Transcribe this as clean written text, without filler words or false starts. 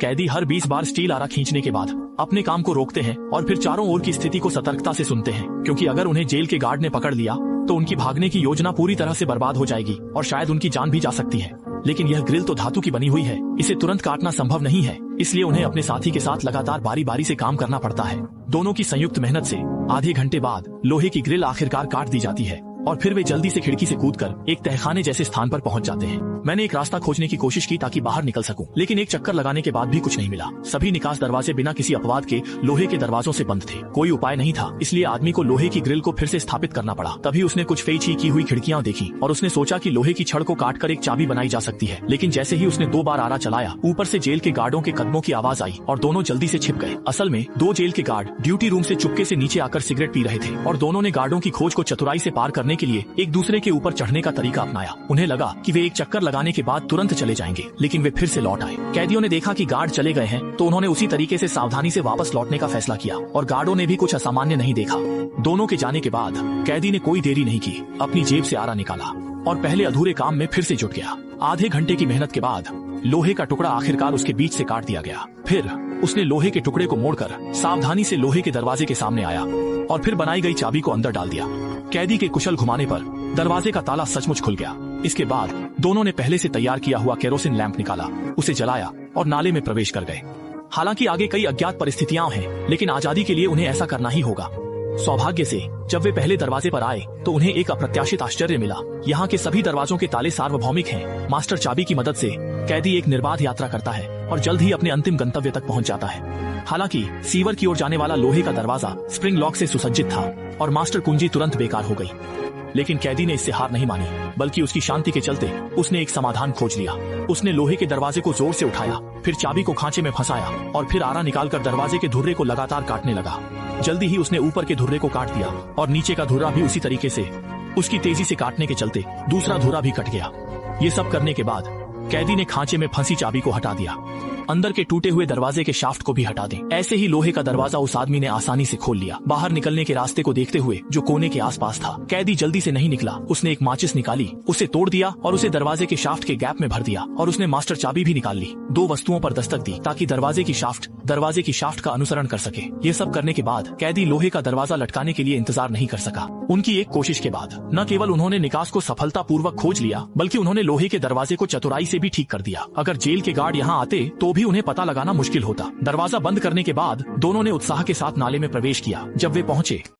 कैदी हर 20 बार स्टील आरा खींचने के बाद अपने काम को रोकते हैं और फिर चारों ओर की स्थिति को सतर्कता से सुनते हैं, क्योंकि अगर उन्हें जेल के गार्ड ने पकड़ लिया तो उनकी भागने की योजना पूरी तरह से बर्बाद हो जाएगी और शायद उनकी जान भी जा सकती है। लेकिन यह ग्रिल तो धातु की बनी हुई है, इसे तुरंत काटना संभव नहीं है, इसलिए उन्हें अपने साथी के साथ लगातार बारी बारी से काम करना पड़ता है। दोनों की संयुक्त मेहनत से आधे घंटे बाद लोहे की ग्रिल आखिरकार काट दी जाती है और फिर वे जल्दी से खिड़की से कूदकर एक तहखाने जैसे स्थान पर पहुंच जाते हैं। मैंने एक रास्ता खोजने की कोशिश की ताकि बाहर निकल सकूं, लेकिन एक चक्कर लगाने के बाद भी कुछ नहीं मिला। सभी निकास दरवाजे बिना किसी अपवाद के लोहे के दरवाजों से बंद थे। कोई उपाय नहीं था, इसलिए आदमी को लोहे की ग्रिल को फिर से स्थापित करना पड़ा। तभी उसने कुछ फेंची की हुई खिड़कियां देखी और उसने सोचा कि लोहे की छड़ को काटकर एक चाबी बनाई जा सकती है। लेकिन जैसे ही उसने 2 बार आरा चलाया, ऊपर से जेल के गार्डों के कदमों की आवाज आई और दोनों जल्दी से छिप गए। असल में 2 जेल के गार्ड ड्यूटी रूम से चुपके से नीचे आकर सिगरेट पी रहे थे और दोनों ने गार्डों की खोज को चतुराई से पार करने के लिए एक दूसरे के ऊपर चढ़ने का तरीका अपनाया। उन्हें लगा कि वे एक चक्कर लगाने के बाद तुरंत चले जाएंगे, लेकिन वे फिर से लौट आए। कैदियों ने देखा कि गार्ड चले गए हैं तो उन्होंने उसी तरीके से सावधानी से वापस लौटने का फैसला किया और गार्डों ने भी कुछ असामान्य नहीं देखा। दोनों के जाने के बाद कैदी ने कोई देरी नहीं की, अपनी जेब से आरा निकाला और पहले अधूरे काम में फिर से जुट गया। आधे घंटे की मेहनत के बाद लोहे का टुकड़ा आखिरकार उसके बीच से काट दिया गया। फिर उसने लोहे के टुकड़े को मोड़कर सावधानी से लोहे के दरवाजे के सामने आया और फिर बनाई गई चाबी को अंदर डाल दिया। कैदी के कुशल घुमाने पर दरवाजे का ताला सचमुच खुल गया। इसके बाद दोनों ने पहले से तैयार किया हुआ केरोसिन लैंप निकाला, उसे जलाया और नाले में प्रवेश कर गए। हालांकि आगे कई अज्ञात परिस्थितियां हैं, लेकिन आजादी के लिए उन्हें ऐसा करना ही होगा। सौभाग्य से जब वे पहले दरवाजे पर आए तो उन्हें एक अप्रत्याशित आश्चर्य मिला। यहाँ के सभी दरवाजों के ताले सार्वभौमिक हैं। मास्टर चाबी की मदद से कैदी एक निर्बाध यात्रा करता है और जल्द ही अपने अंतिम गंतव्य तक पहुँच जाता है। हालांकि सीवर की ओर जाने वाला लोहे का दरवाजा स्प्रिंग लॉक से सुसज्जित था और मास्टर कुंजी तुरंत बेकार हो गई। लेकिन कैदी ने इससे हार नहीं मानी, बल्कि उसकी शांति के चलते उसने एक समाधान खोज लिया। उसने लोहे के दरवाजे को जोर से उठाया, फिर चाबी को खांचे में फंसाया और फिर आरा निकालकर दरवाजे के धुर्रे को लगातार काटने लगा। जल्दी ही उसने ऊपर के धुर्रे को काट दिया और नीचे का धुर्रा भी उसी तरीके से। उसकी तेजी से काटने के चलते दूसरा धुर्रा भी कट गया। ये सब करने के बाद कैदी ने खांचे में फंसी चाबी को हटा दिया। अंदर के टूटे हुए दरवाजे के शाफ्ट को भी हटा दें। ऐसे ही लोहे का दरवाजा उस आदमी ने आसानी से खोल लिया। बाहर निकलने के रास्ते को देखते हुए जो कोने के आसपास था, कैदी जल्दी से नहीं निकला। उसने एक माचिस निकाली, उसे तोड़ दिया और उसे दरवाजे के शाफ्ट के गैप में भर दिया और उसने मास्टर चाबी भी निकाल ली। 2 वस्तुओं पर दस्तक दी ताकि दरवाजे की शाफ्ट का अनुसरण कर सके। ये सब करने के बाद कैदी लोहे का दरवाजा लटकाने के लिए इंतजार नहीं कर सका। उनकी एक कोशिश के बाद न केवल उन्होंने निकास को सफलतापूर्वक खोज लिया, बल्कि उन्होंने लोहे के दरवाजे को चतुराई से भी ठीक कर दिया। अगर जेल के गार्ड यहाँ आते तो भी उन्हें पता लगाना मुश्किल होता। दरवाजा बंद करने के बाद दोनों ने उत्साह के साथ नाले में प्रवेश किया। जब वे पहुंचे